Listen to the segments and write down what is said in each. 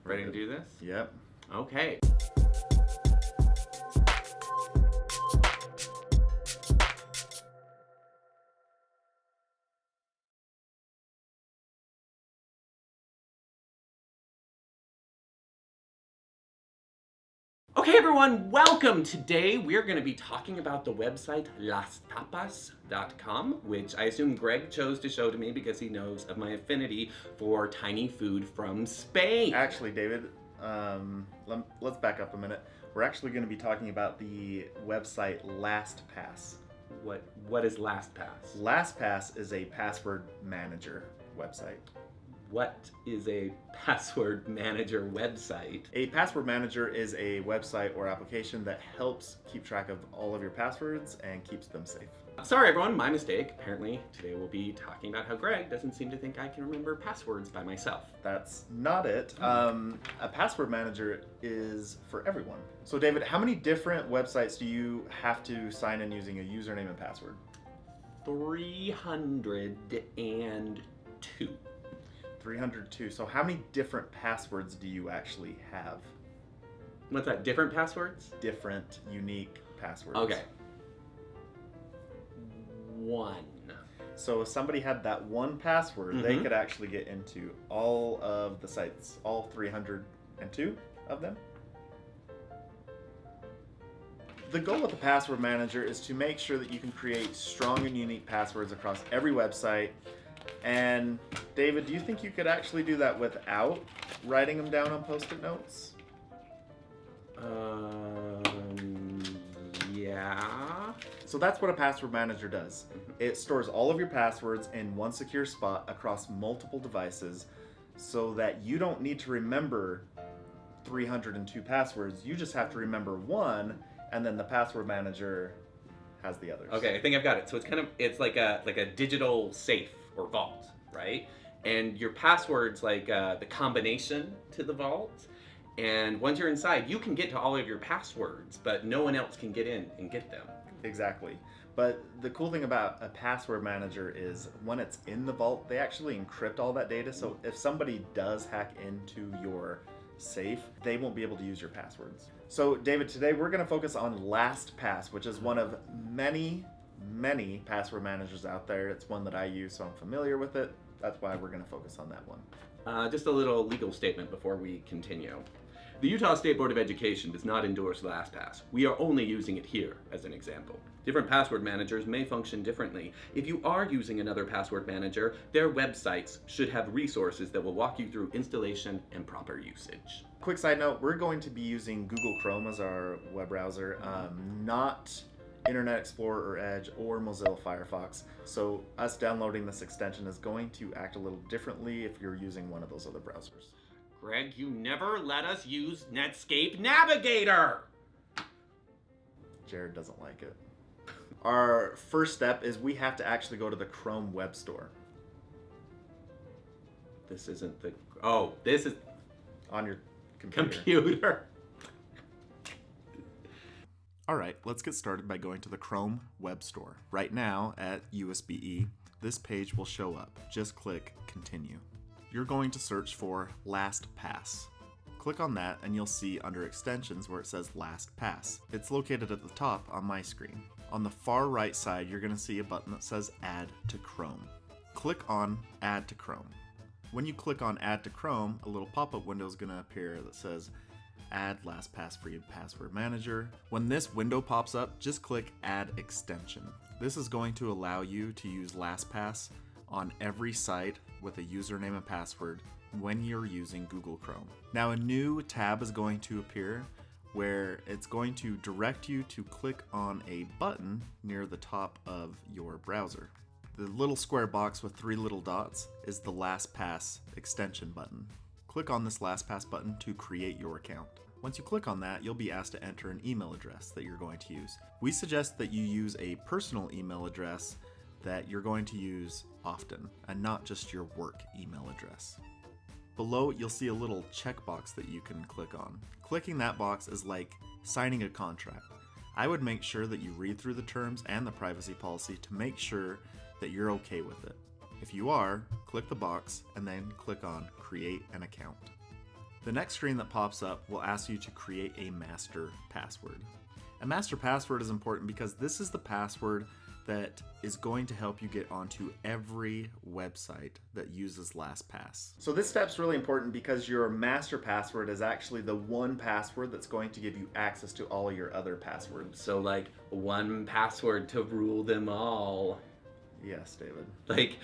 Ready to do this? Yep. Okay. Okay, everyone, welcome. Today we're going to be talking about the website Lastpass.com, which I assume Greg chose to show to me because he knows of my affinity for tiny food from Spain. Actually, David, let's back up a minute. We're actually going to be talking about the website Lastpass. What is Lastpass? Lastpass is a password manager website. What is a password manager website? A password manager is a website or application that helps keep track of all of your passwords and keeps them safe. Sorry, everyone, my mistake. Apparently, today we'll be talking about how Greg doesn't seem to think I can remember passwords by myself. That's not it. A password manager is for everyone. So, David, how many different websites do you have to sign in using a username and password? 302. 302. So how many different passwords do you actually have? What's that? Different passwords? Different, unique passwords. Okay. 1. So if somebody had that one password, they could actually get into all of the sites, all 302 of them. The goal with the password manager is to make sure that you can create strong and unique passwords across every website. And David, do you think you could actually do that without writing them down on Post-it notes? Yeah. So that's what a password manager does. It stores all of your passwords in one secure spot across multiple devices so that you don't need to remember 302 passwords. You just have to remember one, and then the password manager has the others. Okay, I think I've got it. So it's like a digital safe or vault, right? And your password's like the combination to the vault. And once you're inside, you can get to all of your passwords, but no one else can get in and get them. Exactly. But the cool thing about a password manager is when it's in the vault, they actually encrypt all that data. So if somebody does hack into your safe, they won't be able to use your passwords. So David, today we're going to focus on Lastpass, which is one of many password managers out there. It's one that I use, so I'm familiar with it. That's why we're going to focus on that one. Just a little legal statement before we continue. The Utah State Board of Education does not endorse Lastpass. We are only using it here as an example. Different password managers may function differently. If you are using another password manager, their websites should have resources that will walk you through installation and proper usage. Quick side note, we're going to be using Google Chrome as our web browser, not Internet Explorer or Edge or Mozilla Firefox. So us downloading this extension is going to act a little differently if you're using one of those other browsers. Greg, you never let us use Netscape Navigator! Jared doesn't like it. Our first step is we have to actually go to the Chrome Web Store. This isn't the... Oh, this is... On your computer. Computer. Alright, let's get started by going to the Chrome Web Store. Right now, at USB-E, this page will show up. Just click Continue. You're going to search for Lastpass. Click on that and you'll see under Extensions where it says Lastpass. It's located at the top on my screen. On the far right side, you're going to see a button that says Add to Chrome. Click on Add to Chrome. When you click on Add to Chrome, a little pop-up window is going to appear that says Add Lastpass Free Password Manager. When this window pops up, just click Add Extension. This is going to allow you to use Lastpass on every site with a username and password when you're using Google Chrome. Now a new tab is going to appear where it's going to direct you to click on a button near the top of your browser. The little square box with 3 little dots is the Lastpass extension button. Click on this Lastpass button to create your account. Once you click on that, you'll be asked to enter an email address that you're going to use. We suggest that you use a personal email address that you're going to use often and not just your work email address. Below, you'll see a little checkbox that you can click on. Clicking that box is like signing a contract. I would make sure that you read through the terms and the privacy policy to make sure that you're okay with it. If you are, click the box and then click on Create an Account. The next screen that pops up will ask you to create a master password. A master password is important because this is the password that is going to help you get onto every website that uses Lastpass. So this step's really important because your master password is actually the one password that's going to give you access to all of your other passwords. So like one password to rule them all. Yes, David. Like,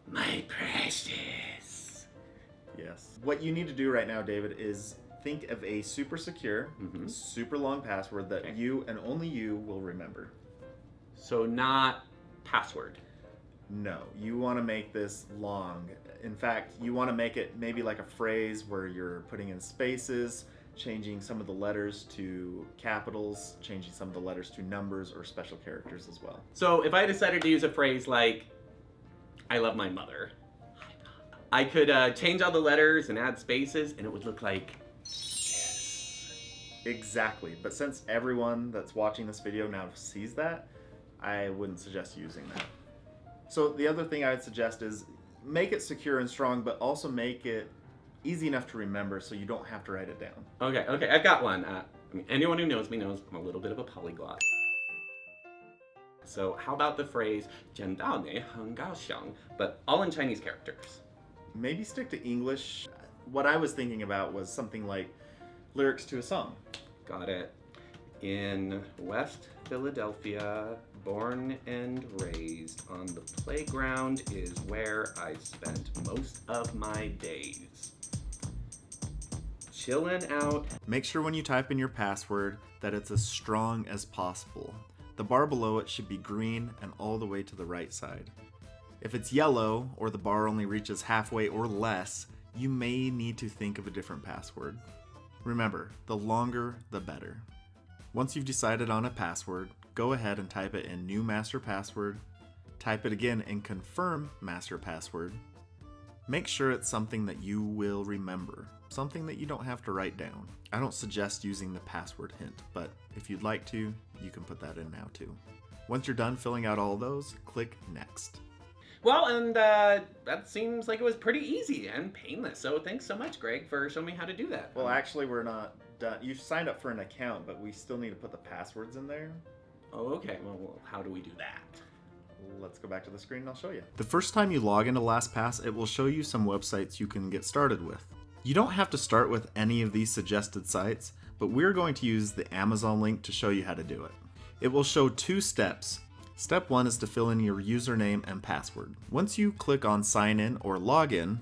my precious. Yes. What you need to do right now, David, is think of a super secure, super long password that you and only you will remember. So not password. No, you want to make this long. In fact, you want to make it maybe like a phrase where you're putting in spaces, changing some of the letters to capitals, changing some of the letters to numbers or special characters as well. So if I decided to use a phrase like, I love my mother, I could change all the letters and add spaces and it would look like this. Exactly, but since everyone that's watching this video now sees that, I wouldn't suggest using that. So the other thing I would suggest is make it secure and strong, but also make it easy enough to remember so you don't have to write it down. Okay, I've got one. I mean, anyone who knows me knows I'm a little bit of a polyglot. So how about the phrase 见到你很高兴, but all in Chinese characters? Maybe stick to English. What I was thinking about was something like lyrics to a song. Got it. In West Philadelphia, born and raised, on the playground is where I spent most of my days. Chillin' out. Make sure when you type in your password that it's as strong as possible. The bar below it should be green and all the way to the right side. If it's yellow, or the bar only reaches halfway or less, you may need to think of a different password. Remember, the longer, the better. Once you've decided on a password, go ahead and type it in New Master Password, type it again and confirm Master Password. Make sure it's something that you will remember, something that you don't have to write down. I don't suggest using the password hint, but if you'd like to, you can put that in now too. Once you're done filling out all those, click Next. Well, and that seems like it was pretty easy and painless. So thanks so much, Greg, for showing me how to do that. Well, actually, we're not done. You've signed up for an account, but we still need to put the passwords in there. Oh, okay. Well, how do we do that? Let's go back to the screen and I'll show you. The first time you log into LastPass, it will show you some websites you can get started with. You don't have to start with any of these suggested sites, but we're going to use the Amazon link to show you how to do it. It will show 2 steps. Step 1 is to fill in your username and password. Once you click on Sign In or Login,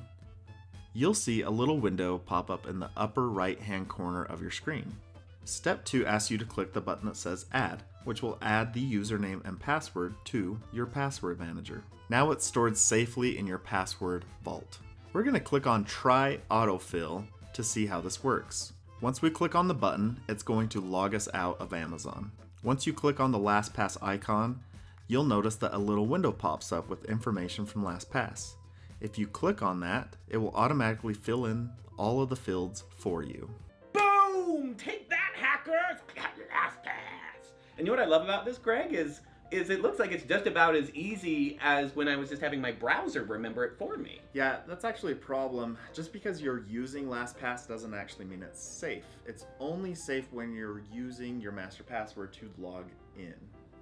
you'll see a little window pop up in the upper right-hand corner of your screen. Step 2 asks you to click the button that says Add, which will add the username and password to your password manager. Now it's stored safely in your password vault. We're going to click on Try Autofill to see how this works. Once we click on the button, it's going to log us out of Amazon. Once you click on the LastPass icon, you'll notice that a little window pops up with information from LastPass. If you click on that, it will automatically fill in all of the fields for you. Boom! Take that, hackers! LastPass! And you know what I love about this, Greg, is it looks like it's just about as easy as when I was just having my browser remember it for me. Yeah, that's actually a problem. Just because you're using LastPass doesn't actually mean it's safe. It's only safe when you're using your master password to log in.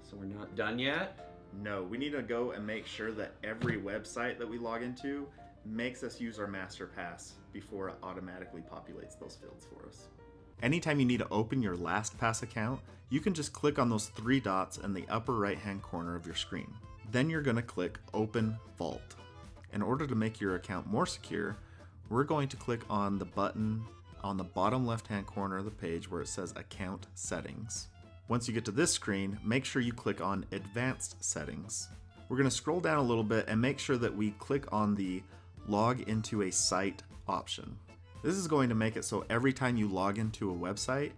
So we're not done yet? No, we need to go and make sure that every website that we log into makes us use our master pass before it automatically populates those fields for us. Anytime you need to open your LastPass account, you can just click on those 3 dots in the upper right-hand corner of your screen. Then you're going to click Open Vault. In order to make your account more secure, we're going to click on the button on the bottom left-hand corner of the page where it says Account Settings. Once you get to this screen, make sure you click on Advanced Settings. We're going to scroll down a little bit and make sure that we click on the Log into a Site option. This is going to make it so every time you log into a website,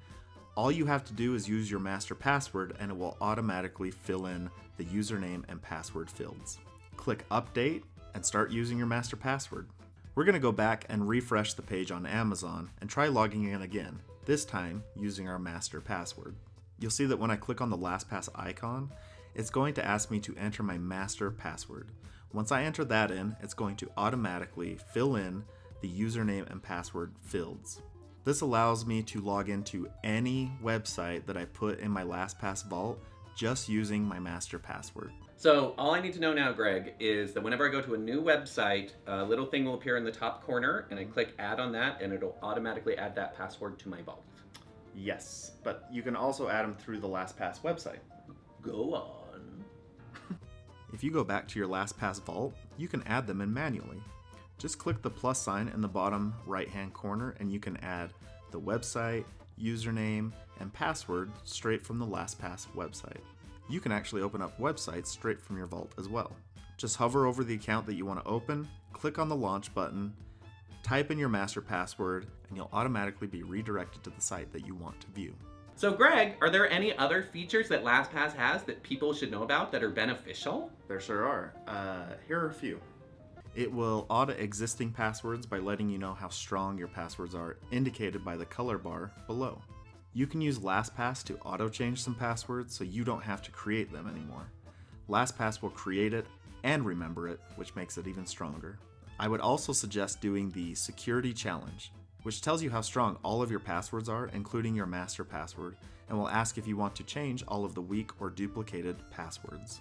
all you have to do is use your master password and it will automatically fill in the username and password fields. Click Update and start using your master password. We're going to go back and refresh the page on Amazon and try logging in again, this time using our master password. You'll see that when I click on the LastPass icon, it's going to ask me to enter my master password. Once I enter that in, it's going to automatically fill in the username and password fields. This allows me to log into any website that I put in my LastPass vault just using my master password. So all I need to know now, Greg, is that whenever I go to a new website, a little thing will appear in the top corner, and I click add on that, and it'll automatically add that password to my vault. Yes, but you can also add them through the LastPass website. Go on. If you go back to your LastPass vault, you can add them in manually. Just click the plus sign in the bottom right-hand corner and you can add the website, username, and password straight from the LastPass website. You can actually open up websites straight from your vault as well. Just hover over the account that you want to open, click on the launch button, type in your master password, and you'll automatically be redirected to the site that you want to view. So Greg, are there any other features that LastPass has that people should know about that are beneficial? There sure are. Here are a few. It will audit existing passwords by letting you know how strong your passwords are, indicated by the color bar below. You can use LastPass to auto-change some passwords so you don't have to create them anymore. LastPass will create it and remember it, which makes it even stronger. I would also suggest doing the Security Challenge, which tells you how strong all of your passwords are, including your master password, and will ask if you want to change all of the weak or duplicated passwords.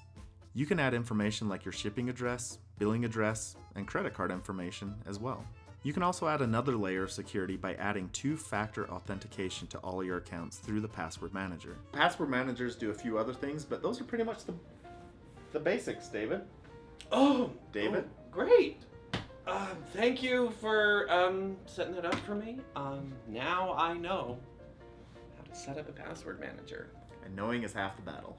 You can add information like your shipping address, billing address, and credit card information as well. You can also add another layer of security by adding two-factor authentication to all your accounts through the password manager. Password managers do a few other things, but those are pretty much the basics, David. Oh, David? Oh, great. Thank you for setting that up for me. Now I know how to set up a password manager. And knowing is half the battle.